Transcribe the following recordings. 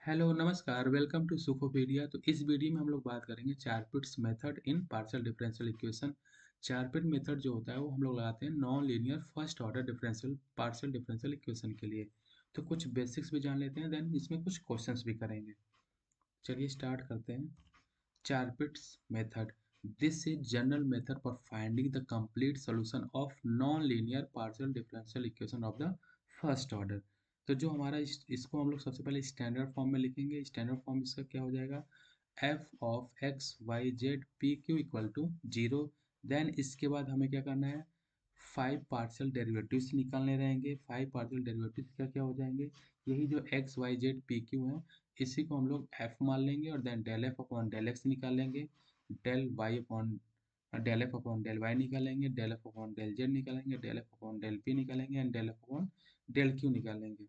Hello नमस्कार welcome to सुखोपीडिया। तो इस वीडियो में हम लोग बात करेंगे Charpit's method in partial differential equation. Charpit method जो होता है वो हम लोग लगाते हैं non linear first order differential partial differential equation के लिए। तो कुछ बेसिक्स भी जान लेते हैं, देन इसमें कुछ क्वेश्चंस भी करेंगे। चलिए स्टार्ट करते हैं। Charpit's method, this is general method for finding the complete solution of non linear partial differential equation of the first order. तो जो हमारा इसको हम लोग सबसे पहले स्टैंडर्ड फॉर्म में लिखेंगे। स्टैंडर्ड फॉर्म इसका क्या हो जाएगा, F of X Y Z P Q equal to zero. Then इसके बाद हमें क्या करना है, फाइव पार्शियल डेरिवेटिव्स निकालने रहेंगे। फाइव पार्शियल डेरिवेटिव्स क्या क्या हो जाएंगे, यही जो x Y Z P q है इसी को हम लोग एफ मान लेंगे और then del F upon del x निकालेंगे। Del y upon del F upon del y निकालेंगे। Del F upon del z निकालेंगे। Del F upon del p निकालेंगे and del F upon del q निकालेंगे।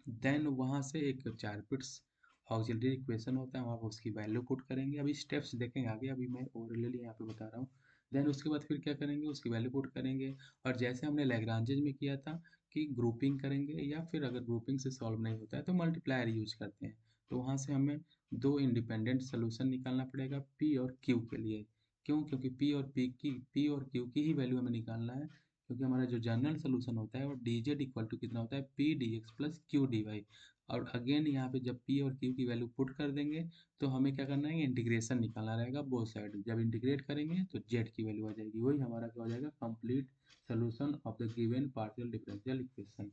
Then वहाँ से एक Charpit's auxiliary equation होता है, वहाँ पर उसकी वैल्यू पुट करेंगे। अभी स्टेप्स देखेंगे आगे, अभी मैं ओरली यहाँ पे बता रहा हूँ। देन उसके बाद फिर क्या करेंगे, उसकी वैल्यू पुट करेंगे। और जैसे हमने लैग्रांजेज में किया था कि ग्रुपिंग करेंगे, या फिर अगर ग्रुपिंग से सॉल्व नहीं होता है तो मल्टीप्लायर यूज करते हैं। तो वहाँ से हमें दो इंडिपेंडेंट सोल्यूशन निकालना पड़ेगा पी और क्यू के लिए। क्यों? क्योंकि पी और क्यू की ही वैल्यू हमें निकालना है। क्योंकि हमारा जो जनरल सोल्यूशन होता है वो डी जेड इक्वल टू कितना होता है, P D x plus Q D Y. और अगेन यहाँ पे जब पी और क्यू की वैल्यू पुट कर देंगे तो हमें क्या करना है, इंटीग्रेशन निकालना रहेगा बोथ साइड। जब इंटीग्रेट करेंगे तो जेड की वैल्यू आ जाएगी, वही हमारा क्या हो जाएगा, complete solution of the given partial differential equation.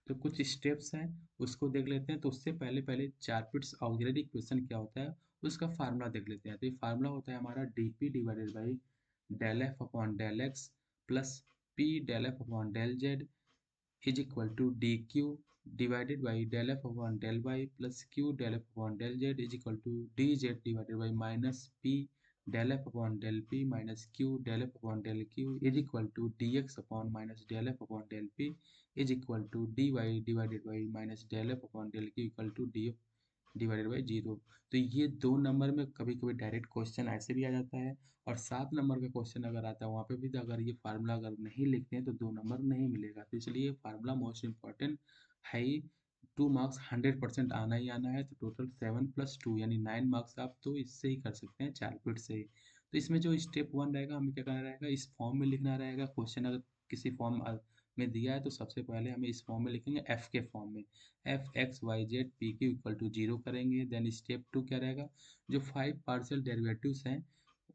तो कुछ स्टेप्स हैं उसको देख लेते हैं। तो उससे पहले पहले चारपिट्स ऑक्सिलरी इक्वेशन क्या होता है उसका फार्मूला देख लेते हैं। तो ये फार्मूला होता है हमारा D P divided by del F upon del x plus P del F upon del Z is equal to D Q divided by del F upon del Y plus Q del F upon del Z is equal to D Z divided by minus P del F upon del P minus Q del F upon del Q is equal to D x upon minus del F upon del P is equal to D Y divided by minus del F upon del Q equal to D F divided by zero. तो ये दो number में कभी कभी direct question ऐसे भी आ जाता है, और 7 नंबर का क्वेश्चन अगर आता है वहाँ पे भी तो अगर ये फार्मूला अगर नहीं लिखते हैं तो 2 नंबर नहीं मिलेगा। तो इसलिए फार्मूला मोस्ट इंपॉर्टेंट है ही। 2 मार्क्स 100% आना ही आना है। तो टोटल 7 + 2 यानी 9 मार्क्स आप तो इससे ही कर सकते हैं, चारपीट से ही। तो इसमें जो स्टेप 1 रहेगा हमें क्या करना रहेगा, इस फॉर्म में लिखना रहेगा। क्वेश्चन अगर किसी फॉर्म में दिया है तो सबसे पहले हमें इस फॉर्म में लिखेंगे, एफ के फॉर्म में। F x Y Z P Q equal to zero करेंगे। देन स्टेप 2 क्या रहेगा, जो 5 पार्शियल डेरिवेटिव्स हैं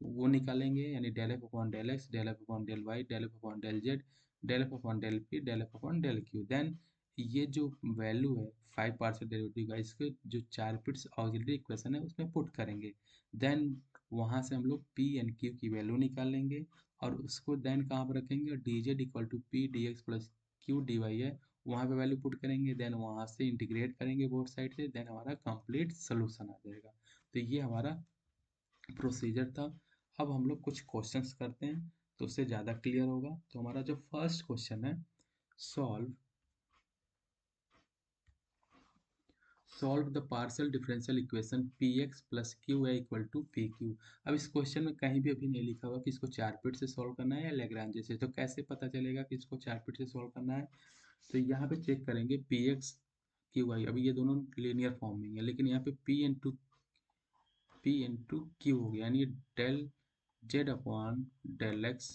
वो निकालेंगे, यानी del F upon del x del F upon del Y del F upon del Z del F upon del P del F upon del Q. Then ये जो वैल्यू है 5 पार्शियल डेरिवेटिव का, इसके जो चारपिट्स ऑक्सिलरी इक्वेशन है उसमें put करेंगे। Then वहाँ से हम लोग पी एंड क्यू की वैल्यू निकालेंगे और उसको देन कहाँ पर रखेंगे, D Z equal to P D x plus Q D Y है, वहाँ पे वैल्यू पुट करेंगे। देन वहाँ से इंटीग्रेट करेंगे बोथ साइड से, देन हमारा कंप्लीट सोल्यूशन आ जाएगा। तो ये हमारा प्रोसीजर था। अब हम लोग कुछ क्वेश्चंस करते हैं तो उससे ज़्यादा क्लियर होगा। तो हमारा जो फर्स्ट क्वेश्चन है, solve solve the partial differential equation P x plus Q है इक्वल टू पी क्यू। अब इस क्वेश्चन में कहीं भी अभी नहीं लिखा हुआ कि इसको चारपिट से सॉल्व करना है या लेग्रांजे से। तो कैसे पता चलेगा कि इसको चारपिट से सॉल्व करना है, तो यहाँ पे चेक करेंगे पी एक्स क्यू वाई। अभी ये दोनों लीनियर फॉर्म में है, लेकिन यहाँ पे पी इंटू क्यू हो गया, यानी del z upon del x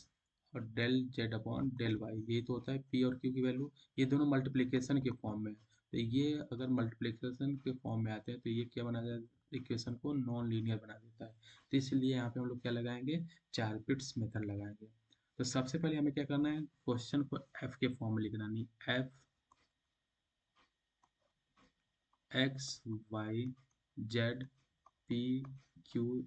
और del z upon del y. ये तो होता है पी और क्यू की वैल्यू। ये दोनों मल्टीप्लिकेशन के फॉर्म में है। तो ये अगर मल्टीप्लिकेशन के फॉर्म में आते हैं तो ये क्या बना जाता, इक्वेशन को नॉन लीनियर बना देता है। तो इसलिए यहाँ पे हम लोग क्या लगाएंगे, चारपिट्स मेथड लगाएंगे। तो सबसे पहले हमें क्या करना है, क्वेश्चन को एफ के फॉर्म में लिखना, नहीं F x Y Z P Q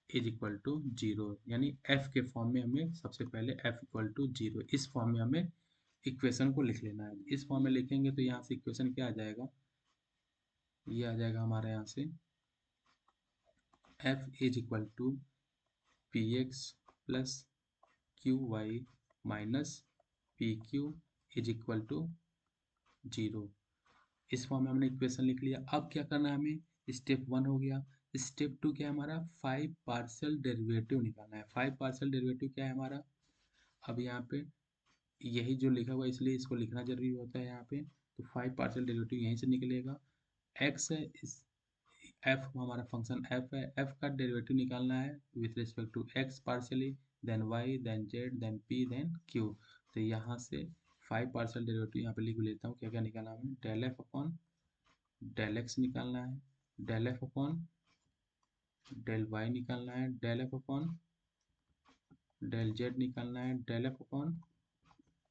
is equal to zero, यानी एफ के फॉर्म में हमें सबसे पहले एफ इक्वल टू जीरो, इस फॉर्म में हमें इक्वेशन को लिख लेना है। इस फॉर्म में लिखेंगे तो यहाँ से इक्वेशन क्या आ जाएगा, ये आ जाएगा हमारे यहाँ से F is equal to P x plus Q Y minus P Q is equal to zero. इस फॉर्म में हमने इक्वेशन लिख लिया। अब क्या करना है हमें, स्टेप 1 हो गया। स्टेप 2 क्या है हमारा, 5 पार्शियल डेरिवेटिव निकालना है। 5 पार्शियल डेरिवेटिव क्या है हमारा, अब यहाँ पे यही जो लिखा हुआ है इसलिए इसको लिखना जरूरी होता है यहाँ पे। तो 5 पार्शियल डेरिवेटिव यहीं से निकलेगा, एक्स है, इस एफ हमारा फंक्शन एफ है, एफ का डेरिवेटिव निकालना है with respect to X partially, then Y, then Z, then P, then Q. तो यहाँ से 5 पार्शियल डेरिवेटिव यहाँ पे लिख लेता हूँ, क्या क्या निकालना है, del F upon del X निकालना है, del F upon del Y निकालना है, del F upon del Z निकालना है, del F upon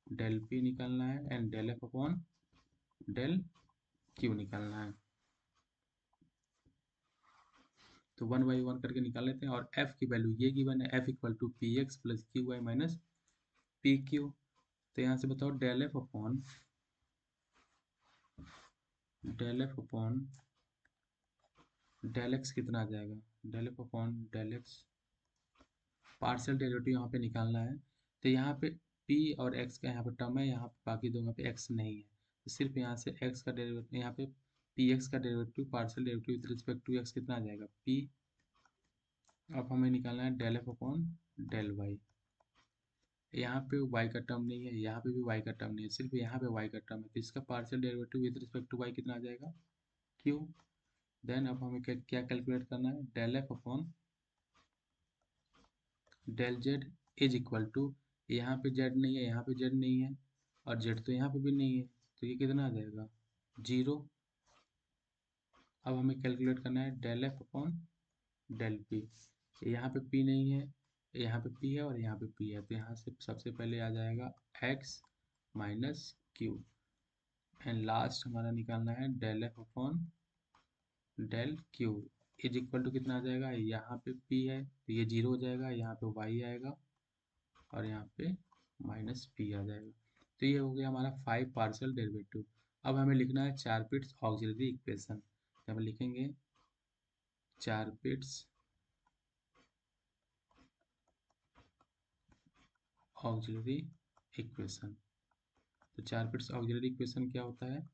del P निकालना है, and del F upon del Q निकालना है। तो 1/1 करके निकाल लेते हैं, और f की वैल्यू ये गिवन है, f equal to P x plus Q Y minus P Q. तो यहाँ से बताओ del F upon del x कितना आ जाएगा, del F upon del X partial derivative यहाँ पे निकालना है। तो यहाँ पे p और x का यहाँ पे टर्म है, यहाँ पे बाकी दोनों पे x नहीं है, तो सिर्फ यहाँ से x का डेरिवेटिव, यहाँ पे पी एक्स का derivative partial derivative with respect to x कितना आ जाएगा p। अब हमें निकालना है del F upon del Y. यहाँ पे y का टर्म नहीं है, यहाँ पे भी y का टर्म नहीं है, सिर्फ यहाँ पे y का टर्म है, तो इसका partial derivative with respect to y कितना आ जाएगा q। देन अब हमें क्या कैलकुलेट करना है, del F upon del Z is equal to, यहाँ पे जेड नहीं है, यहाँ पे जेड नहीं है, और जेड तो यहाँ पे भी नहीं है, तो ये कितना आ जाएगा 0। अब हमें कैलकुलेट करना है del F upon del p. यहाँ पे p नहीं है, यहाँ पे p है और यहाँ पे p है, तो यहाँ से सबसे पहले आ जाएगा x minus q, and last हमारा निकालना है del F upon del Q is equal to कितना आ जाएगा, यहाँ पे p है तो ये 0 हो जाएगा, यहाँ पे y आएगा और यहाँ पे माइनस p आ जाएगा। तो ये हो गया हमारा 5 पार्शियल डेरिवेटिव। अब हमें लिखना है चारपिट्स ऑक्सिलरी इक्वेशन, तो हम लिखेंगे चारपिट्स ऑक्सिलरी इक्वेशन। तो चारपिट्स ऑक्सिलरी इक्वेशन क्या होता है,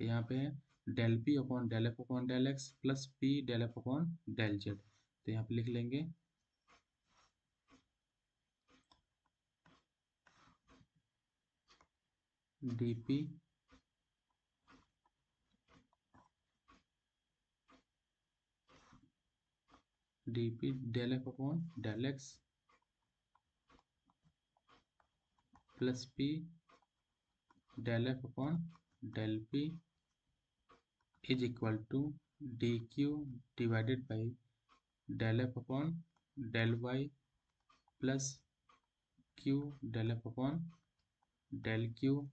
यहाँ पे है del p upon del F upon del x plus P del F upon del z. तो यहाँ पे लिख लेंगे d p del F upon del x plus P del F upon del P is equal to D Q divided by del F upon del Y plus Q del F upon del Q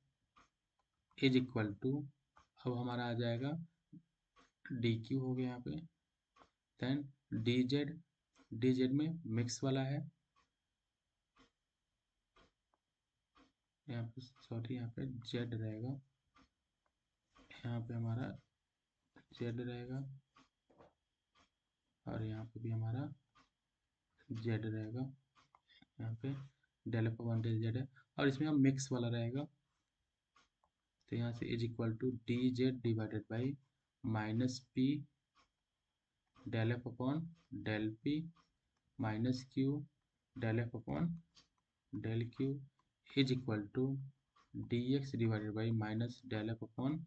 is equal to, अब हमारा आ जाएगा D Q हो गया यहाँ पे, then D Z में mix वाला है, यहाँ पे सॉरी यहाँ पे जेड रहेगा, यहाँ पे हमारा जेड रहेगा और यहाँ पे भी हमारा जेड रहेगा, यहाँ पे del f one del z है, और इसमें हम मिक्स वाला रहेगा। तो यहाँ से is equal to D Z divided by minus P del F upon del P minus Q del F upon del Q is equal to D x divided by minus del F upon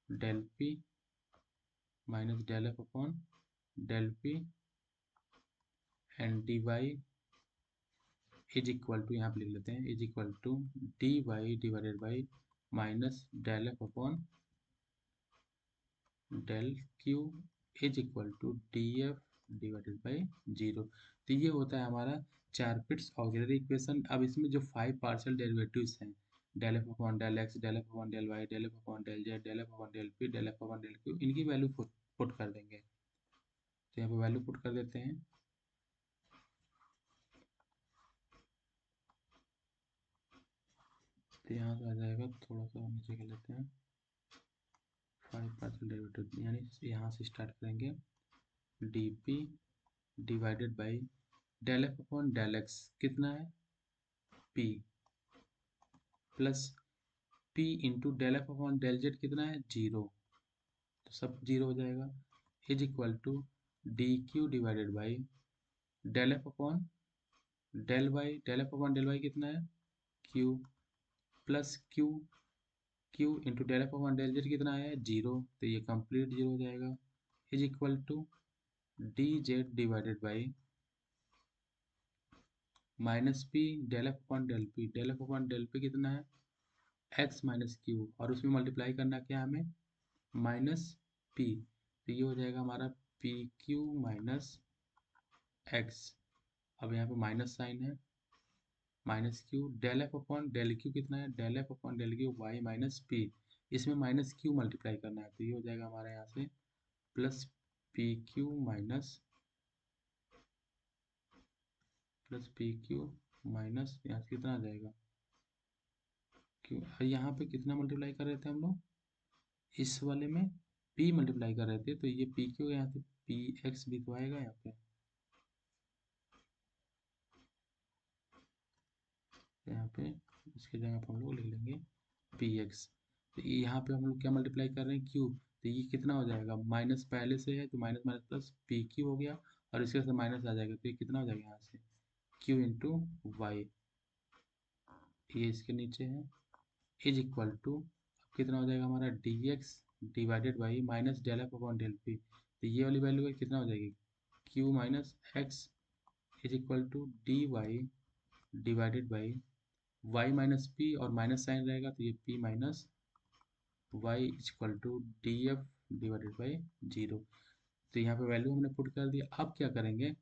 del P minus del F upon del p and d Y is equal to, यहाँ पे लिख लेते हैं is equal to D Y divided by minus del F upon del Q is equal to D F divided by 0। तो ये होता है हमारा चारपिट्स ऑक्सिलरी इक्वेशन। अब इसमें जो 5 पार्शियल डेरिवेटिव्स हैं, del F upon del x, del F upon del Y, del F upon del Z, del F upon del P, del F upon del q, इनकी वैल्यू पुट कर देंगे। तो यहाँ पे वैल्यू पुट कर देते हैं, तो यहाँ से आ जाएगा, थोड़ा सा नीचे कर लेते हैं, 5 पार्शियल डेरिवेटिव यानी यहाँ से स्टार्ट करेंगे d P divided by del F upon del x कितना है p plus p into del F upon del z कितना है 0, तो सब 0 हो जाएगा, is equal to D Q divided by del F upon del Y, del F upon del y कितना है q plus q Q into del F upon del z कितना है 0, तो ये कंप्लीट 0 हो जाएगा, is equal to D Z divided by minus P del F upon del p कितना है एक्स माइनस क्यू, और उसमें मल्टीप्लाई करना क्या है हमें माइनस पी, तो ये हो जाएगा हमारा पी क्यू माइनस एक्स। अब यहाँ पे माइनस साइन है, minus Q del F upon del Q कितना है del F upon del q Y minus p, इसमें माइनस क्यू मल्टीप्लाई करना है, तो ये हो जाएगा हमारे यहाँ से प्लस पी क्यू माइनस यहाँ से कितना आ जाएगा क्यू, यहाँ पे कितना मल्टीप्लाई कर रहे थे हम लोग इस वाले में p मल्टीप्लाई कर रहे थे, तो ये पी क्यू यहाँ से पी एक्स भी तो आएगा यहाँ पे, यहाँ पे इसकी जगह पर हम लोग लिख लेंगे पी एक्स, तो यहाँ पे हम लोग क्या मल्टीप्लाई कर रहे हैं क्यू, तो ये कितना हो जाएगा माइनस पहले से है तो minus minus plus P Q हो गया, और इसके साथ माइनस आ जाएगा, तो ये कितना हो जाएगा यहाँ से क्यू इंटू वाई, ये इसके नीचे है, इज इक्वल टू कितना हो जाएगा हमारा d x divided by minus del F upon del p, तो ये वाली वैल्यू है कितना हो जाएगी q minus x is equal to D Y divided by y minus p, और माइनस साइन रहेगा तो ये p minus y is equal to D F divided by 0, तो यहाँ पे वैल्यू हमने पुट कर दिया। अब क्या करेंगे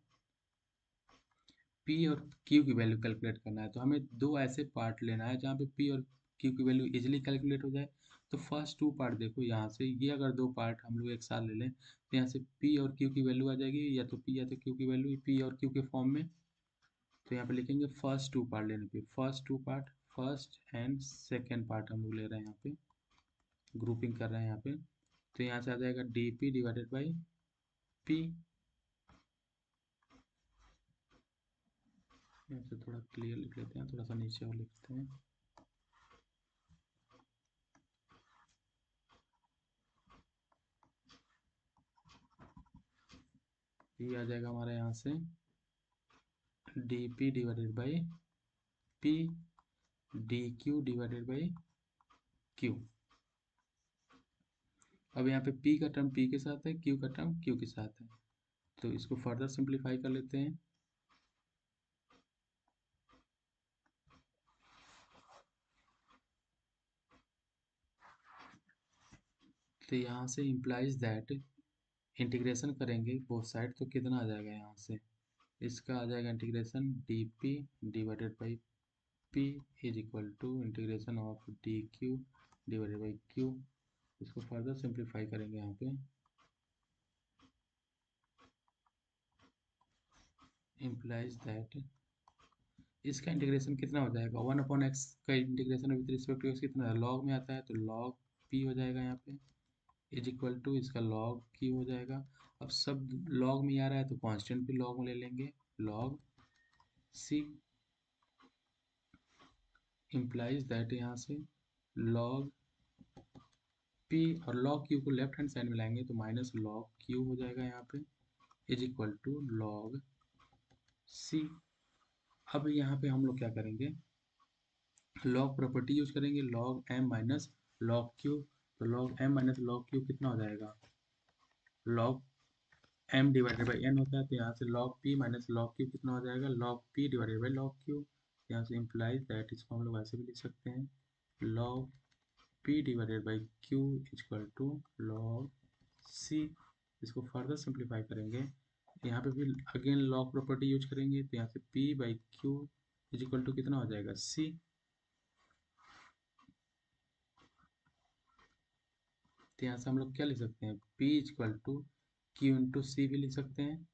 P और Q की वैल्यू कैलकुलेट करना है, तो हमें दो ऐसे पार्ट लेना है जहाँ पे P और Q की वैल्यू इजीली कैलकुलेट हो जाए, तो फर्स्ट टू पार्ट देखो यहाँ से, ये अगर दो पार्ट हम लोग एक साथ ले लें तो यहाँ से P और Q की वैल्यू आ जाएगी, या तो P या तो Q की वैल्यू P और Q के फॉर्म में, तो यहाँ पे लिखेंगे फर्स्ट टू पार्ट लेने पे, first two part first and second part हम लोग ले रहे हैं यहाँ पे, ग्रुपिंग कर रहे हैं यहाँ पे, तो यहाँ से आ जाएगा d P divided by P, यहाँ से थोड़ा क्लियर लिख लेते हैं, थोड़ा सा नीचे और लिखते हैं, ये आ जाएगा हमारे यहाँ से D P divided by P D Q divided by Q. अब यहाँ पे p का टर्म p के साथ है, q का टर्म q के साथ है, तो इसको फर्दर सिंप्लीफाई कर लेते हैं, तो यहाँ से इम्प्लाइज दैट इंटीग्रेशन करेंगे बोथ साइड, तो कितना आ जाएगा यहाँ से इसका आ जाएगा integration d P divided by p is equal to integration of d Q divided by q, इसको फर्दर सिंप्लीफाई करेंगे यहाँ पे, इम्प्लाइज दैट इसका इंटीग्रेशन कितना हो जाएगा 1/x का integration with respect to x कितना लॉग में आता है, तो लॉग p हो जाएगा यहाँ पे इज इक्वल टू इसका लॉग q हो जाएगा। अब सब लॉग में आ रहा है तो कांस्टेंट भी लॉग में ले लेंगे, लॉग c इम्प्लाइज दैट यहाँ से लॉग p और लॉग q को लेफ्ट हैंड साइड में लाएंगे तो माइनस लॉग q हो जाएगा यहाँ पे is equal to log c। अब यहाँ पे हम लोग क्या करेंगे लॉग प्रॉपर्टी यूज करेंगे, log m minus log q, तो log m minus log q कितना हो जाएगा log m divided by n होता है, तो यहाँ से log p minus log q कितना हो जाएगा log p divided by log q, यहाँ से इम्प्लाइज दैट इसको हम लोग ऐसे भी लिख सकते हैं log p divided by q equal to log c, इसको फर्दर सिंप्लीफाई करेंगे, यहाँ पे भी अगेन log प्रॉपर्टी यूज करेंगे, तो यहाँ से p by q equal to कितना हो जाएगा c, तो यहाँ से हम लोग क्या लिख सकते हैं p equal to q into c भी लिख सकते हैं,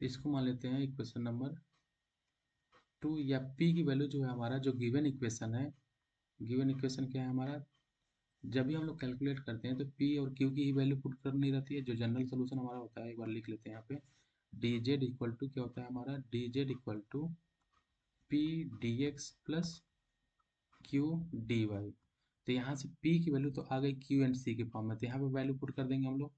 इसको मान लेते हैं इक्वेशन नंबर 2, या p की वैल्यू जो है हमारा जो गिवन इक्वेशन है, गिवन इक्वेशन क्या है हमारा जब भी हम लोग कैलकुलेट करते हैं तो p और q की ही वैल्यू पुट करनी रहती है, जो जनरल सोल्यूशन हमारा होता है एक बार लिख लेते हैं यहाँ पे डी जेड इक्वल टू क्या होता है हमारा d Z equal to P D x plus Q D y, तो यहाँ से p की वैल्यू तो आ गई q एंड c के फॉर्म में, तो यहाँ पे वैल्यू पुट कर देंगे हम लोग,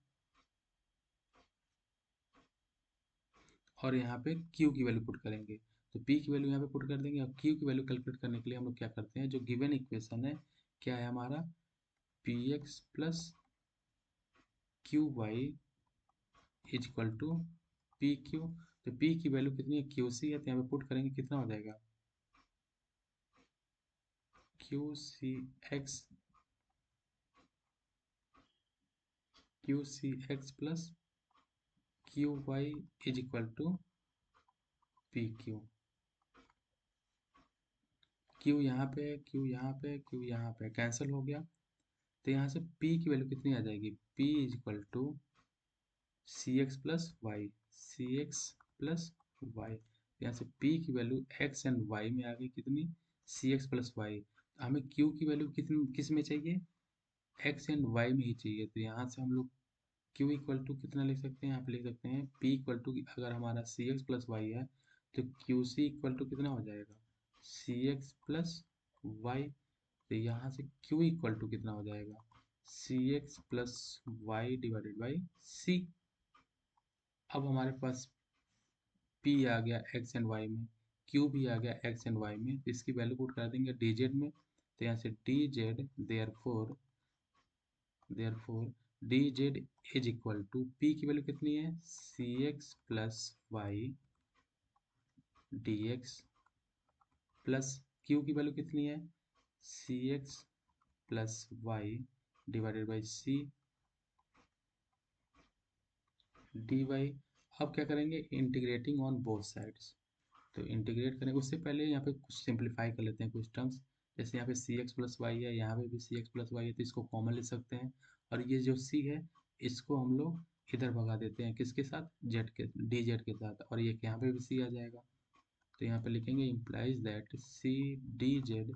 और यहाँ पे q की वैल्यू पुट करेंगे, तो p की वैल्यू यहाँ पे पुट कर देंगे, और q की वैल्यू कैलकुलेट करने के लिए हम लोग क्या करते हैं जो गिवन इक्वेशन है क्या है हमारा p x plus Q Y is equal to P Q. तो पी की वैल्यू कितनी है, क्यू सी है, तो यहाँ पे पुट करेंगे कितना हो जाएगा q c x, q c x plus Q Y is equal to P q. Q यहाँ पे, क्यू यहाँ पे, क्यू यहाँ पे कैंसिल हो गया, तो यहाँ से p की वैल्यू कितनी आ जाएगी, p is equal to C x plus y, c x plus y. यहाँ से p की वैल्यू x एंड y में आ गई कितनी, सी एक्स प्लस वाई। हमें q की वैल्यू कितनी किस में चाहिए, x एंड y में ही चाहिए। तो यहाँ से हम लोग q इक्वल टू कितना लिख सकते हैं, यहाँ पे लिख सकते हैं p इक्वल टू, अगर हमारा सी एक्स प्लस वाई है तो क्यू सी इक्वल टू कितना हो जाएगा सी एक्स प्लस वाई। तो यहाँ से q इक्वल टू कितना हो जाएगा c x plus y divided by c. अब हमारे पास p आ गया x एंड y में, q भी आ गया x एंड y में, तो इसकी वैल्यू पुट कर देंगे dz में। तो यहाँ से dz therefore dz is equal to p की वैल्यू कितनी है c x plus y dx plus q की वैल्यू कितनी है c x plus y divided by c dy। अब क्या करेंगे, इंटीग्रेटिंग ऑन बोथ साइड्स। तो इंटीग्रेट करेंगे, उससे पहले यहाँ पे कुछ सिंप्लीफाई कर लेते हैं कुछ टर्म्स। जैसे यहाँ पे सी एक्स प्लस वाई है, यहाँ पे भी सी एक्स प्लस वाई है, तो इसको कॉमन ले सकते हैं। और ये जो सी है इसको हम लोग इधर भगा देते हैं, किसके साथ, जेड के, डी जेड के साथ, और ये यहाँ पे भी सी आ जाएगा। तो यहाँ पे लिखेंगे implies that c d Z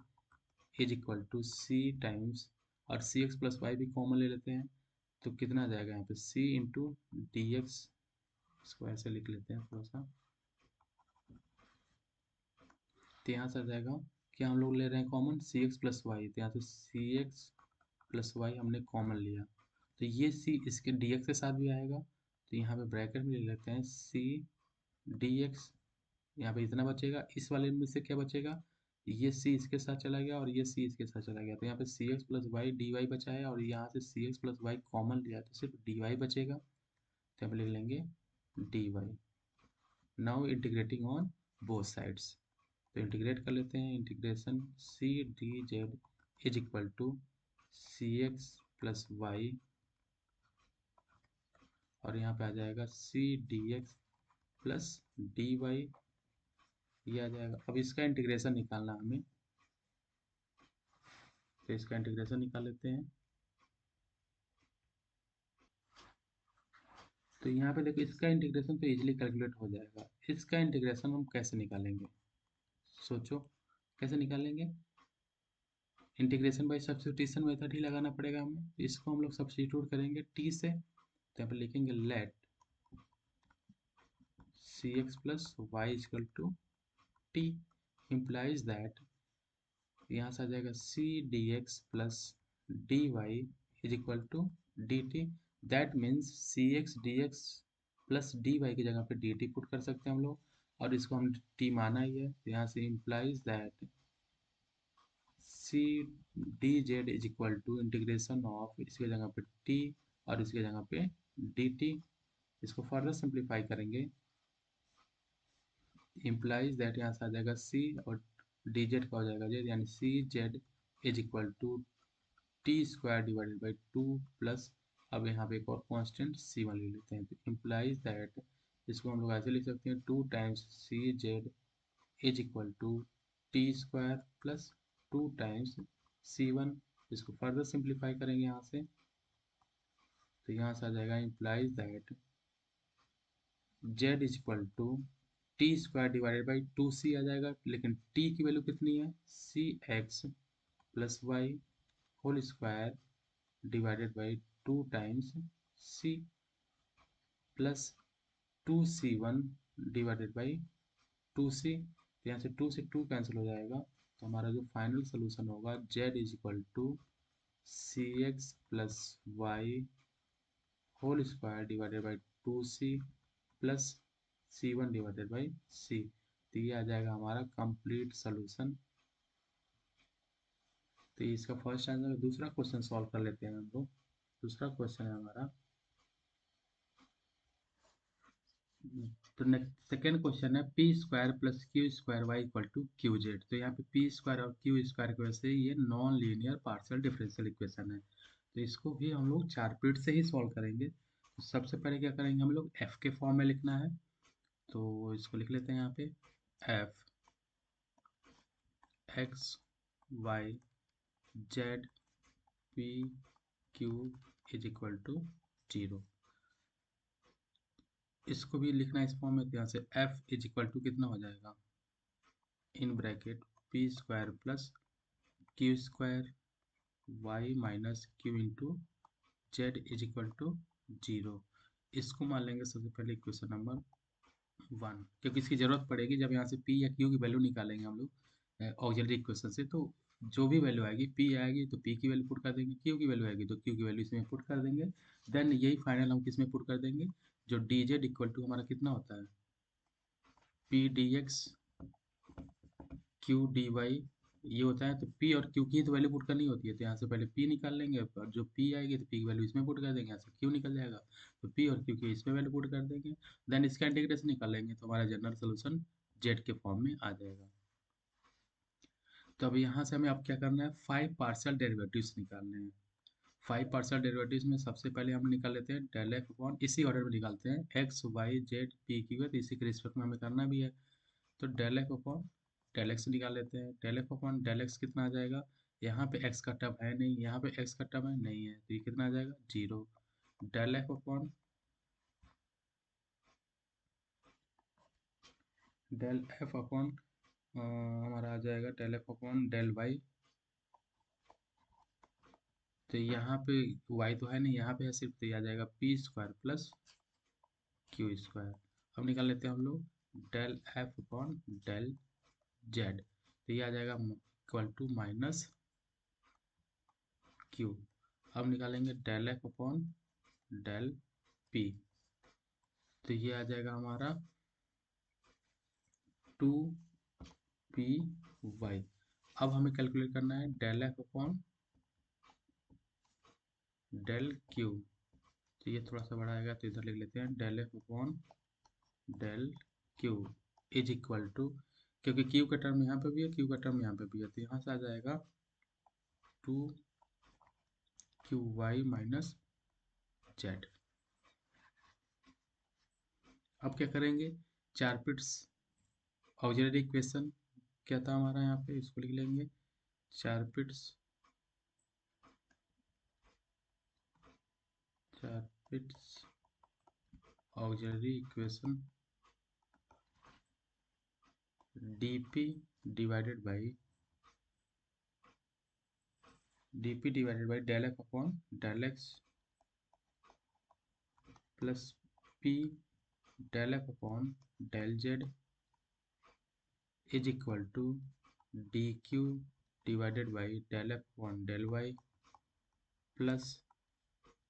is equal to C times, और सी एक्स प्लस वाई भी कॉमन ले लेते हैं। तो कितना आ जाएगा यहाँ पे सी इंटू डी एक्स, इसको ऐसे लिख लेते हैं थोड़ा सा। तो यहाँ से आ जाएगा कि हम लोग ले रहे हैं कॉमन सी एक्स प्लस वाई, तो यहाँ से सी एक्स प्लस वाई हमने कॉमन लिया, तो ये सी इसके डी एक्स के साथ भी आएगा। तो यहाँ पे ब्रैकेट में ले लेते हैं सी डी एक्स, यहाँ पे इतना बचेगा, इस वाले में से क्या बचेगा, ये सी इसके साथ चला गया और ये सी इसके साथ चला गया, तो यहाँ पे c x plus y D y बचा है, और यहाँ से c x plus y common लिया तो सिर्फ डी वाई बचेगा। तो यहाँ पे लिख लेंगे d y. Now integrating on both sides, तो इंटीग्रेट कर लेते हैं, integration c d Z is equal to C x plus y, और यहाँ पे आ जाएगा c D x plus d Y, ये आ जाएगा। अब इसका इंटीग्रेशन निकालना हमें, तो इसका इंटीग्रेशन निकाल लेते हैं। तो यहाँ पे देखो इसका इंटीग्रेशन तो इजीली कैलकुलेट हो जाएगा, इसका इंटीग्रेशन हम कैसे निकालेंगे, सोचो कैसे निकालेंगे। इंटीग्रेशन बाय सब्स्टिट्यूशन मेथड ही लगाना पड़ेगा हमें, तो इसको हम लोग सब्स्टिट्यूट करेंगे t से। तो यहाँ पे लिखेंगे let c x plus y is equal to t, implies that, यहाँ से आ जाएगा c D x plus d Y is equal to D t. That means c x d x plus d y की जगह पे डी टी पुट कर सकते हैं हम लोग, और इसको हम टी माना ही है, तो यहाँ से implies that c d Z is equal to integration of, इसके जगह पे टी और इसके जगह पे डी टी। इसको फर्दर सिंप्लीफाई करेंगे, इम्प्लाइज दैट यहाँ से आ जाएगा सी और डी जेड का हो जाएगा जेड, यानी c z is equal to t square divided by two plus, अब यहाँ पे एक और कांस्टेंट सी वन ले लेते हैं। तो इम्प्लाइज दैट, इसको हम लोग ऐसे लिख सकते हैं two times c z is equal to t square plus two times c one. इसको फर्दर सिंप्लीफाई करेंगे यहाँ से, तो यहाँ से आ जाएगा implies that z is equal to t square divided by two c आ जाएगा, लेकिन टी की वैल्यू कितनी है c x plus y whole square divided by two times c plus two c one divided by two c. तो यहाँ से to से टू कैंसिल हो जाएगा, तो हमारा जो फाइनल सोल्यूशन होगा z is equal to C x plus y whole square divided by two c plus c one divided by c. तो ये आ जाएगा हमारा कंप्लीट सोल्यूशन। तो ये इसका फर्स्ट आंसर। दूसरा क्वेश्चन सॉल्व कर लेते हैं हम लोग। दूसरा क्वेश्चन है हमारा, तो नेक्स्ट सेकेंड क्वेश्चन है p square plus Q square y equal to q z. तो यहाँ पे पी स्क्वायर और क्यू स्क्वायर की वजह से ये non linear partial differential equation है। तो इसको भी हम लोग चार पीरियड से ही सॉल्व करेंगे। तो सबसे पहले क्या करेंगे, हम लोग एफ के फॉर्म में लिखना है। तो इसको लिख लेते हैं यहाँ पे, f x Y Z P Q is equal to 0। इसको भी लिखना है इस फॉर्म में। तो यहाँ से एफ इज इक्वल टू कितना हो जाएगा, in bracket p square plus Q square y minus q into z is equal to 0। इसको मान लेंगे सबसे पहले इक्वेशन नंबर 1, क्योंकि इसकी ज़रूरत पड़ेगी जब यहाँ से पी या क्यू की वैल्यू निकालेंगे हम लोग ऑक्सिलरी इक्वेशन से। तो जो भी वैल्यू आएगी, पी आएगी तो पी की वैल्यू पुट कर देंगे, क्यू की वैल्यू आएगी तो क्यू की वैल्यू इसमें पुट कर देंगे। देन यही फाइनल हम किस में पुट कर देंगे, जो डी जेड इक्वल टू हमारा कितना होता है, P D x q D Y ये होता है। तो पी और क्यू की तो वैल्यू पुट करनी होती है। तो यहाँ से पहले पी निकाल लेंगे और जो पी आएगी तो पी की वैल्यू इसमें पुट कर देंगे, यहाँ से क्यू निकल जाएगा तो पी और क्यू की इसमें वैल्यू पुट कर देंगे। देन इसका इंटीग्रेशन निकाल लेंगे तो हमारा जनरल सोल्यूशन जेड के फॉर्म में आ जाएगा। तो अब यहाँ से हमें अब क्या करना है, 5 पार्शियल डेरिवेटिव्स निकालने हैं। 5 पार्शियल डेरिवेटिव्स में सबसे पहले हम निकाल लेते हैं डेल एफ अपॉन, इसी ऑर्डर में निकालते हैं, x Y Z P q है तो इसी के रिस्पेक्ट में हमें करना भी है। तो del F upon del x निकाल लेते हैं। Del F upon del x कितना आ जाएगा, यहाँ पे एक्स का टर्म है नहीं, यहाँ पे एक्स का टर्म है नहीं है, तो ये कितना आ जाएगा 0। Del F upon del F upon हमारा आ जाएगा del F upon del y. तो यहाँ पे y तो है नहीं, यहाँ पे है सिर्फ, तो ये आ जाएगा P square plus Q square. अब निकाल लेते हैं हम लोग del F upon del z. तो ये आ जाएगा इक्वल टू माइनस क्यू। अब निकालेंगे del F upon del p. तो ये आ जाएगा हमारा 2py। अब हमें कैलकुलेट करना है del F upon del q. तो ये थोड़ा सा बड़ा आएगा तो इधर लिख लेते हैं del F upon del Q is equal to, क्योंकि क्यू का टर्म यहाँ पे भी है, क्यू का टर्म यहाँ पे भी है, तो यहाँ से आ जाएगा 2qy माइनस जेड। अब क्या करेंगे, चार पिट्स ऑक्सिलरी इक्वेशन क्या था हमारा, यहाँ पे इसको लिख लेंगे, Charpit's auxiliary equation dp divided by del F upon del x plus p del F upon del Z is equal to D Q divided by del F upon del Y plus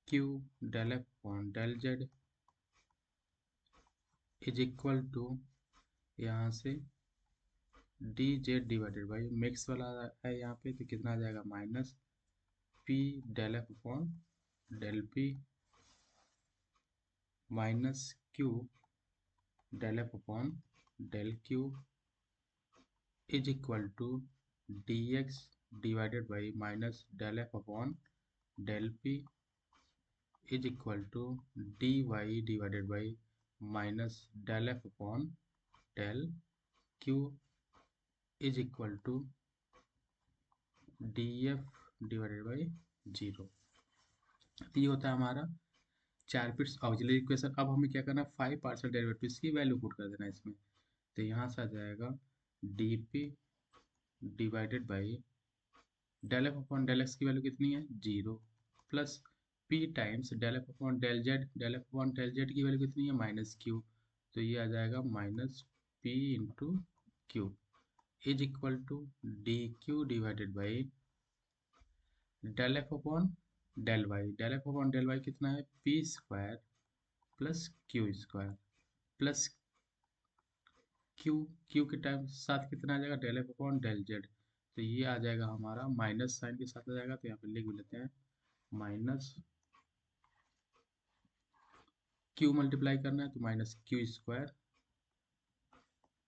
Q del F upon del Z is equal to, यहाँ से D Z divided by mix वाला है यहाँ पे, तो कितना आ जाएगा minus P del F upon del P minus Q del F upon del Q is equal to D x divided by minus del F upon del P is equal to D Y divided by minus del F upon del Q is equal to D F divided by 0। तो ये होता है हमारा चार पिट्स auxiliary equation. अब हमें क्या करना है, 5 पार्शियल डेरिवेटिव्स की वैल्यू पुट कर देना है इसमें। तो यहाँ से आ जाएगा d P divided by del F upon del x की वैल्यू कितनी है 0 plus p times del F upon del z की वैल्यू कितनी है माइनस क्यू। तो ये आ जाएगा minus p into q is equal to D Q divided by del F upon del y कितना है p square plus Q square plus q, q के टाइम साथ कितना आ जाएगा del F upon del z. तो ये आ जाएगा हमारा माइनस साइन के साथ आ जाएगा, तो यहाँ पे लिख भी लेते हैं माइनस क्यू मल्टीप्लाई करना है तो minus Q square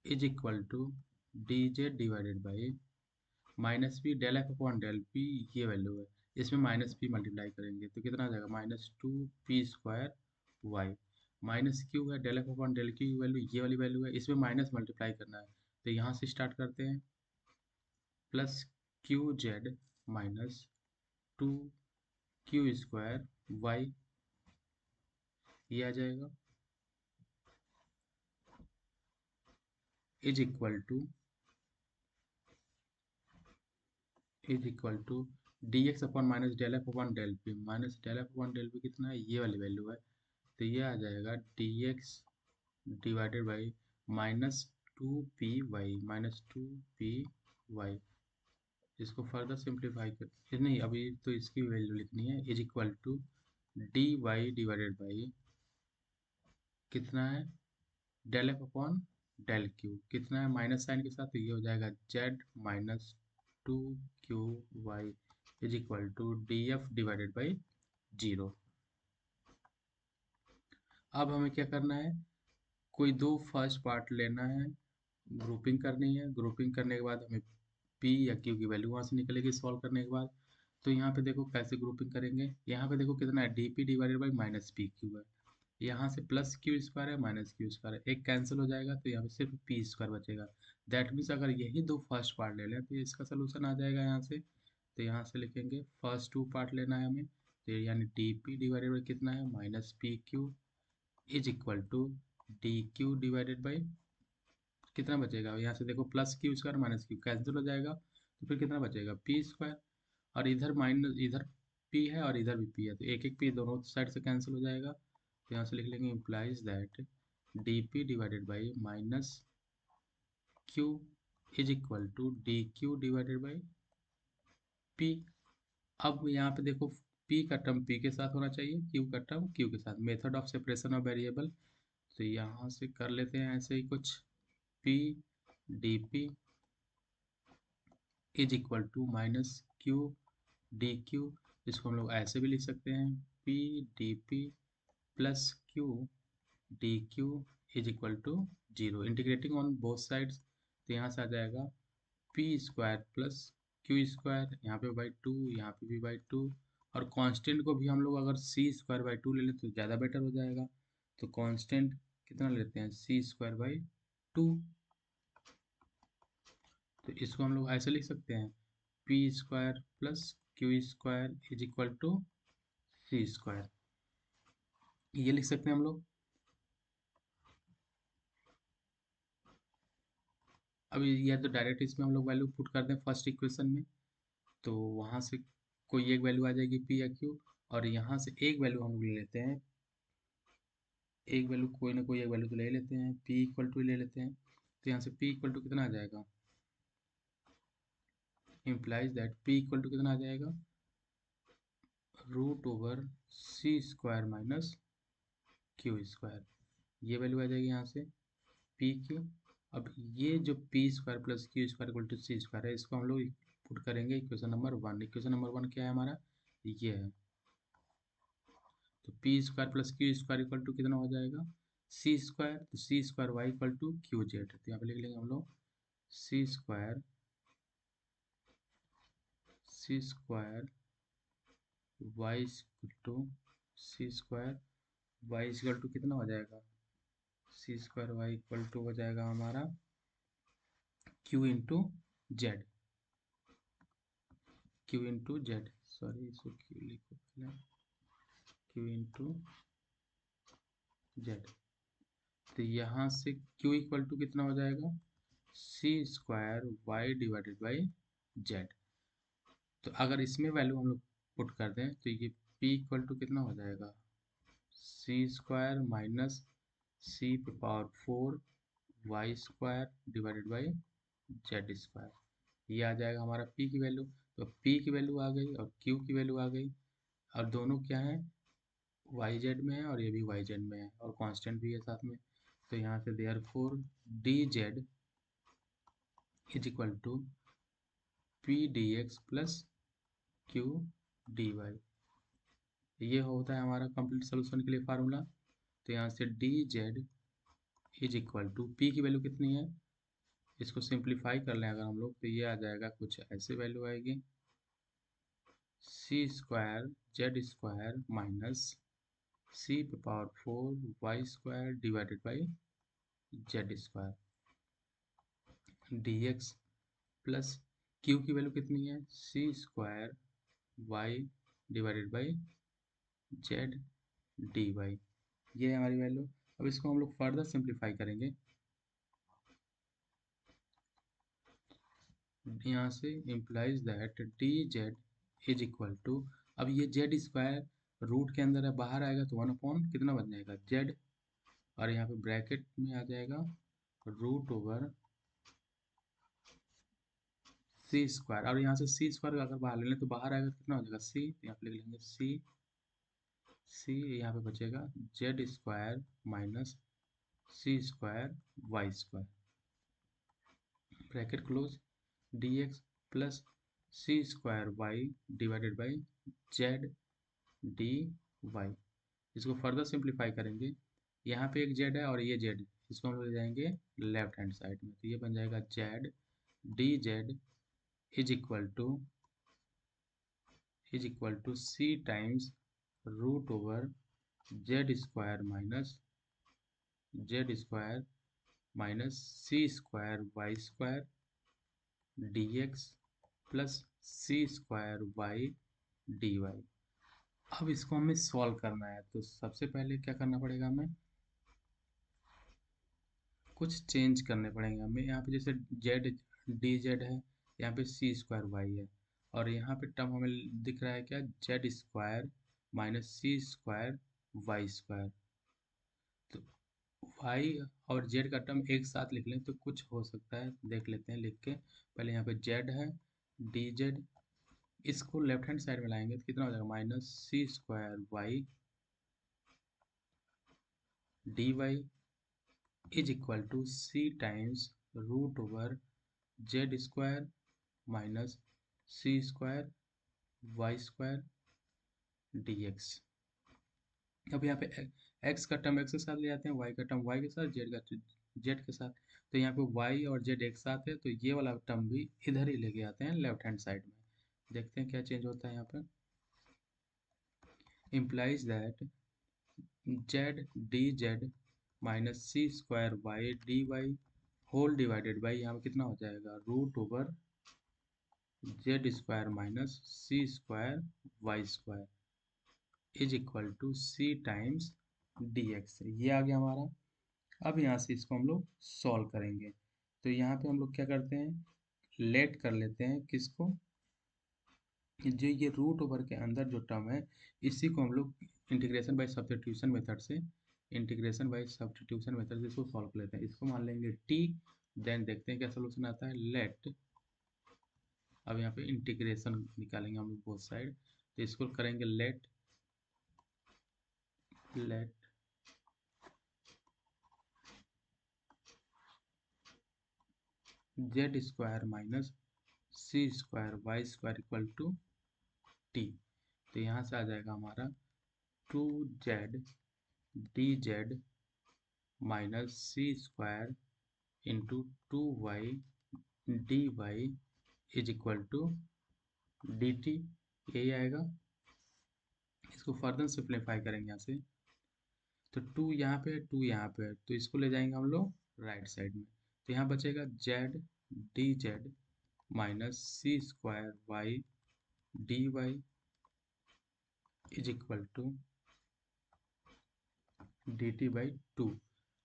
is equal to D Z divided by minus P del F upon del p, ये वैल्यू है, इसमें माइनस पी मल्टीप्लाई करेंगे तो कितना आ जाएगा minus two p square y, minus q है del F upon del q value, ये वाली वैल्यू है, इसमें माइनस मल्टीप्लाई करना है तो यहाँ से स्टार्ट करते हैं plus q z minus two q square y, ये आ जाएगा is equal to D x upon minus del F upon del P, minus del F upon del p कितना है, ये वाली वैल्यू है, तो ये आ जाएगा D x divided by minus two P Y, minus two P Y. इसको फर्दर सिंप्लीफाई कर नहीं, अभी तो इसकी वैल्यू लिखनी है is equal to D Y divided by कितना है del F upon del Q, कितना है माइनस साइन के साथ, तो ये हो जाएगा Z minus two Q Y is equal to D F divided by zero. अब हमें क्या करना है, कोई दो फर्स्ट पार्ट लेना है, ग्रुपिंग करनी है, ग्रुपिंग करने के बाद हमें पी या क्यू की वैल्यू वहाँ से निकलेगी सॉल्व करने के बाद। तो यहाँ पे देखो कैसे ग्रुपिंग करेंगे, यहाँ पे देखो कितना है D P divided by minus P q है, यहाँ से प्लस क्यू स्क्वायर है माइनस क्यू स्क्वायर है, एक कैंसिल हो जाएगा तो यहाँ पे सिर्फ पी स्क्वायर बचेगा। दैट मीन्स अगर यही दो फर्स्ट पार्ट ले लें तो इसका सोल्यूशन आ जाएगा यहाँ से, तो यहाँ से लिखेंगे फर्स्ट टू पार्ट लेना है हमें, तो यानी डी पी डिवाइडेड बाई कितना है minus P Q is equal to D Q divided by कितना बचेगा, यहाँ से देखो plus Q square minus Q cancel हो जाएगा तो फिर कितना बचेगा पी स्क्वायर, और इधर माइनस इधर पी है और इधर भी पी है तो एक एक पी दोनों साइड से कैंसिल हो जाएगा, तो यहाँ से लिख लेंगे implies that D P divided by minus Q is equal to D Q divided by P. अब यहाँ पे देखो पी का टर्म पी के साथ होना चाहिए, क्यू का टर्म क्यू के साथ, method of separation of variable, तो यहाँ से कर लेते हैं ऐसे ही कुछ, P D P is equal to minus Q D Q, इसको हम लोग ऐसे भी लिख सकते हैं P D P plus Q D Q is equal to zero, integrating on both sides, तो यहाँ से आ जाएगा P square plus Q square, यहाँ पे बाई टू यहाँ पे भी बाई टू, और कांस्टेंट को भी हम लोग अगर सी स्क्वायर बाई टू ले लें तो ज़्यादा बेटर हो जाएगा, तो कांस्टेंट कितना लेते हैं सी स्क्वायर बाई टू, तो इसको हम लोग ऐसे लिख सकते हैं P square plus Q square is equal to C square, ये लिख सकते हैं हम लोग। अब या तो डायरेक्ट इसमें हम लोग वैल्यू पुट कर दें फर्स्ट इक्वेशन में, तो वहाँ से कोई एक वैल्यू आ जाएगी पी या क्यू, और यहाँ से एक वैल्यू हम लोग ले लेते हैं, एक वैल्यू कोई ना कोई एक वैल्यू तो ले लेते हैं, पी इक्वल टू ले लेते हैं, तो यहाँ से पी इक्वल टू कितना आ जाएगा, implies that P equal to कितना आ जाएगा root over C square minus Q square, ये वैल्यू आ जाएगी यहाँ से पी की। अब ये जो P square plus Q square equal to C square है, इसको हम लोग पुट करेंगे equation number one, equation number one क्या है हमारा, ये है, तो P square plus Q square equal to कितना हो जाएगा सी स्क्वायर, तो सी square y equal to q z, तो यहाँ पे लिख लेंगे हम लोग c square y equal to C square y equal to कितना हो जाएगा, सी स्क्वायर वाई इक्वल टू हो जाएगा हमारा q into z, q into z, sorry इसको क्यू लिखो पहले, क्यू इंटू जेड, तो यहाँ से q इक्वल टू कितना हो जाएगा सी square Y divided by z, तो अगर इसमें वैल्यू हम लोग पुट कर दें तो ये p इक्वल टू कितना हो जाएगा सी स्क्वायर माइनस सी पे power four Y square divided by Z square, ये आ जाएगा हमारा p की वैल्यू, तो p की वैल्यू आ गई और q की वैल्यू आ गई, और दोनों क्या है वाई जेड में है और ये भी वाई जेड में है और कांस्टेंट भी है साथ में, तो यहाँ से therefore D Z is equal to P D x plus Q D Y. ये होता है हमारा कंप्लीट सोल्यूशन के लिए फार्मूला। तो यहाँ से D Z is equal to P की वैल्यू कितनी है, इसको सिंप्लीफाई कर लें अगर हम लोग तो ये आ जाएगा कुछ ऐसे वैल्यू आएगी, c square z square minus सी पे power 4 y square divided by Z square D x plus q की वैल्यू कितनी है, c square Y divided by Z D Y. ये है हमारी वैल्यू। अब इसको हम लोग फर्दर सिंप्लीफाई करेंगे। यहाँ से implies that D Z is equal to, अब ये जेड स्क्वायर रूट के अंदर है, बाहर आएगा तो 1 अपॉन कितना बन जाएगा जेड, और यहाँ पे ब्रैकेट में आ जाएगा रूट ओवर सी स्क्वायर, और यहाँ से सी स्क्वायर अगर बाहर ले लें तो बाहर आएगा तो कितना हो जाएगा सी, यहाँ पे लिख लेंगे सी, सी यहाँ पे बचेगा Z square minus C square Y square, bracket close, D x plus C square Y divided by Z D Y. इसको फर्दर सिंप्लीफाई करेंगे, यहाँ पे एक जेड है और ये जेड, इसको हम ले जाएंगे लेफ्ट हैंड साइड में, तो ये बन जाएगा Z D Z is equal to C times root over Z square minus C square Y square D x plus C square Y D Y. अब इसको हमें सॉल्व करना है, तो सबसे पहले क्या करना पड़ेगा, हमें कुछ चेंज करने पड़ेंगे हमें। यहाँ पे जैसे जेड डी जेड है, यहाँ पे सी स्क्वायर वाई है, और यहाँ पे टर्म हमें दिख रहा है क्या, Z square minus C square Y square. तो वाई और जेड का टर्म एक साथ लिख लें तो कुछ हो सकता है, देख लेते हैं लिख के। पहले यहाँ पे जेड है डी जेड, इसको लेफ्ट हैंड साइड में लाएंगे तो कितना हो जाएगा minus C square Y D Y is equal to C times root over Z square minus C square Y square D X. अब यहाँ पे एक्स का टर्म एक्स के साथ ले जाते हैं, वाई का टर्म वाई के साथ, जेड का जेड के साथ, तो यहाँ पे वाई और जेड एक साथ है, तो ये वाला टर्म भी इधर ही लेके आते हैं लेफ्ट हैंड साइड में। देखते हैं क्या चेंज होता है यहाँ पर, implies that Z D Z minus C square Y D Y whole divided by, यहाँ पे कितना हो जाएगा root over Z square minus C square Y square is equal to C times D X. ये आ गया हमारा। अब यहाँ से इसको हम लोग सॉल्व करेंगे, तो यहाँ पे हम लोग क्या करते हैं, लेट कर लेते हैं किसको, जो ये रूट ओवर के अंदर जो टर्म है इसी को हम लोग इंटीग्रेशन बाय सब्स्टिट्यूशन मेथड से इसको सॉल्व कर लेते हैं। इसको मान लेंगे टी, देन देखते हैं क्या सोल्यूशन आता है, लेट, अब यहाँ पे इंटीग्रेशन निकालेंगे हम लोग बोथ साइड, तो इसको करेंगे let Z square minus C square Y square equal to T. तो यहाँ से आ जाएगा हमारा two Z D Z minus C square into two Y D Y is equal to D T, यही आएगा। इसको फर्दर सिंप्लीफाई करेंगे यहाँ से, तो टू यहाँ पे टू यहाँ पे है, तो इसको ले जाएंगे हम लोग राइट साइड में, तो यहाँ बचेगा Z D Z minus C square Y D Y is equal to D T by two.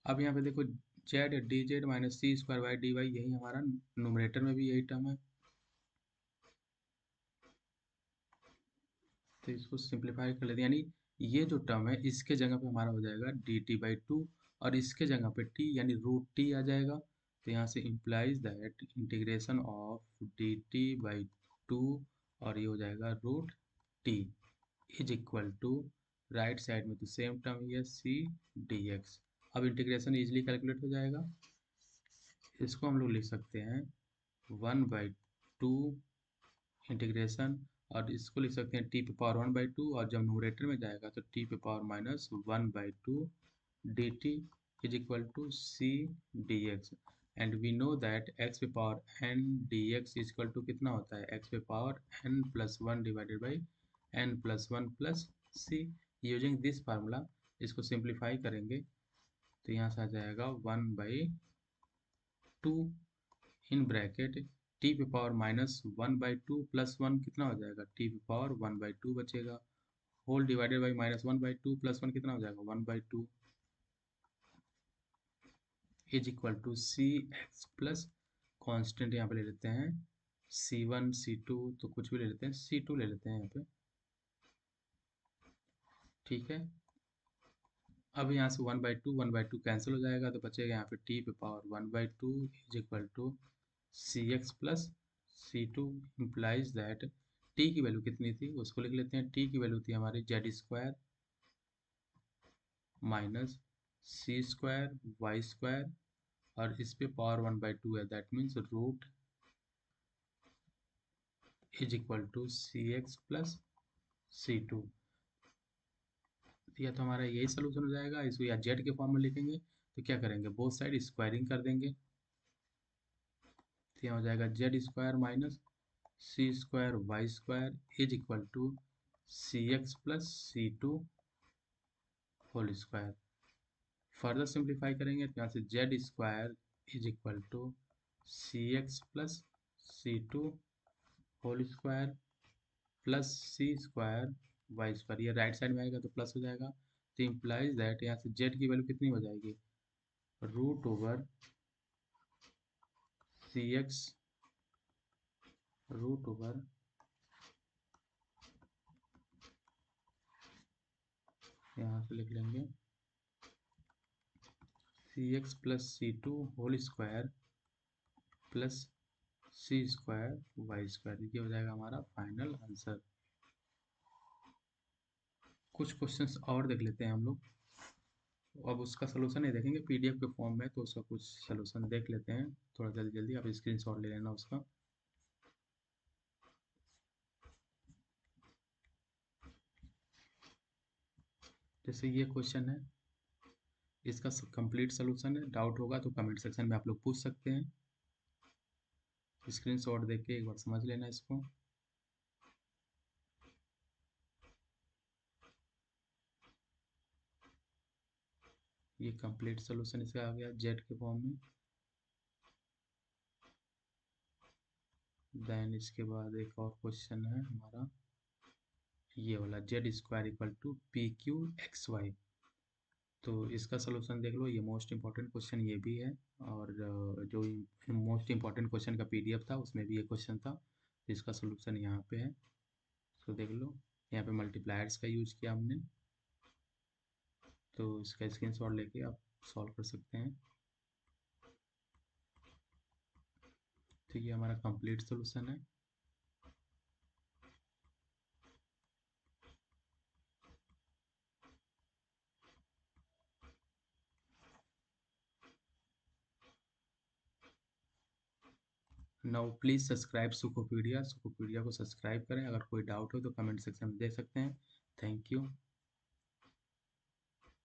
अब यहाँ पे देखो Z D Z minus C square Y D Y, यही हमारा न्यूमरेटर में भी यही टर्म है, तो इसको सिंप्लीफाई कर लेते हैं, यानी ये जो टर्म है इसके जगह पे हमारा हो जाएगा डी टी बाई टू, और इसके जगह पे टी यानी रूट टी आ जाएगा। तो यहाँ से implies that integration of D T by two, और ये हो जाएगा root T is equal to, right side में तो सेम टर्म ही है सी डी एक्स। अब इंटीग्रेशन इजिली कैलकुलेट हो जाएगा, इसको हम लोग लिख सकते हैं 1/2 इंटीग्रेशन, और इसको लिख सकते हैं टी पे पावर 1/2, और जब न्यूमरेटर में जाएगा तो टी पे power minus 1/2 d t is equal to c D x. And we know that x पे power n d x is equal to कितना होता है, एक्स पे power n plus one divided by n plus one plus c. Using this formula इसको simplify करेंगे तो यहाँ से आ जाएगा 1/2 इन ब्रैकेट टी पे पावर माइनस 1/2 प्लस वन कितना हो जाएगा, टी पे पावर 1/2 बचेगा, whole divided by minus 1/2 plus one कितना हो जाएगा 1/2 is equal to C x plus constant यहाँ पे ले लेते हैं C1 C2, तो कुछ भी ले लेते हैं, C2 ले लेते हैं यहाँ पे, ठीक है। अब यहाँ से 1/2 कैंसिल हो जाएगा तो बचेगा यहाँ पे टी पे power 1/2 is equal to C x plus C2 implies that T की वैल्यू कितनी थी उसको लिख लेते हैं, टी की वैल्यू थी हमारी Z square minus C square Y square, और इस पे पावर 1/2 है, that means root is equal to C x plus C2। या तो हमारा यही सोल्यूशन हो जाएगा, इसको या जेड के फॉर्म में लिखेंगे तो क्या करेंगे, बोथ साइड स्क्वायरिंग कर देंगे, तो यहाँ हो जाएगा Z square minus C square Y square is equal to C x plus C2 whole square. Further simplify करेंगे तो यहाँ से Z square is equal to C x plus C2 whole square plus C square Y square, ये right side में आएगा तो plus हो जाएगा, तो इम्प्लाइज दैट यहाँ से जेड की वैल्यू कितनी हो जाएगी, root over c x root over यहाँ से लिख लेंगे c x plus C2 whole square plus सी स्क्वायर वाई स्क्वायर, ये हो जाएगा हमारा फाइनल आंसर। कुछ क्वेश्चंस और देख लेते हैं हम लोग, अब उसका सोल्यूशन नहीं देखेंगे पीडीएफ के फॉर्म में, तो उसका कुछ सोल्यूशन देख लेते हैं थोड़ा जल्दी जल्दी, आप स्क्रीनशॉट ले लेना उसका। जैसे ये क्वेश्चन है, इसका कंप्लीट सोल्यूशन है, डाउट होगा तो कमेंट सेक्शन में आप लोग पूछ सकते हैं, स्क्रीनशॉट देख के एक बार समझ लेना इसको। ये कंप्लीट सोल्यूशन इसका आ गया जेड के फॉर्म में। देन इसके बाद एक और क्वेश्चन है हमारा ये वाला, Z square equal to P Q X Y, तो इसका सोल्यूशन देख लो, ये मोस्ट इंपॉर्टेंट क्वेश्चन ये भी है, और जो मोस्ट इंपॉर्टेंट क्वेश्चन का पीडीएफ था उसमें भी ये क्वेश्चन था, तो इसका सोल्यूशन यहाँ पे है, तो देख लो यहाँ पे मल्टीप्लायर्स का यूज किया हमने, तो इसका स्क्रीनशॉट लेके आप सॉल्व कर सकते हैं। तो ये हमारा कंप्लीट सोल्यूशन है। नाउ प्लीज़ सब्सक्राइब सुखोपीडिया, सुखोपीडिया को सब्सक्राइब करें, अगर कोई डाउट हो तो कमेंट सेक्शन में दे सकते हैं। Thank you.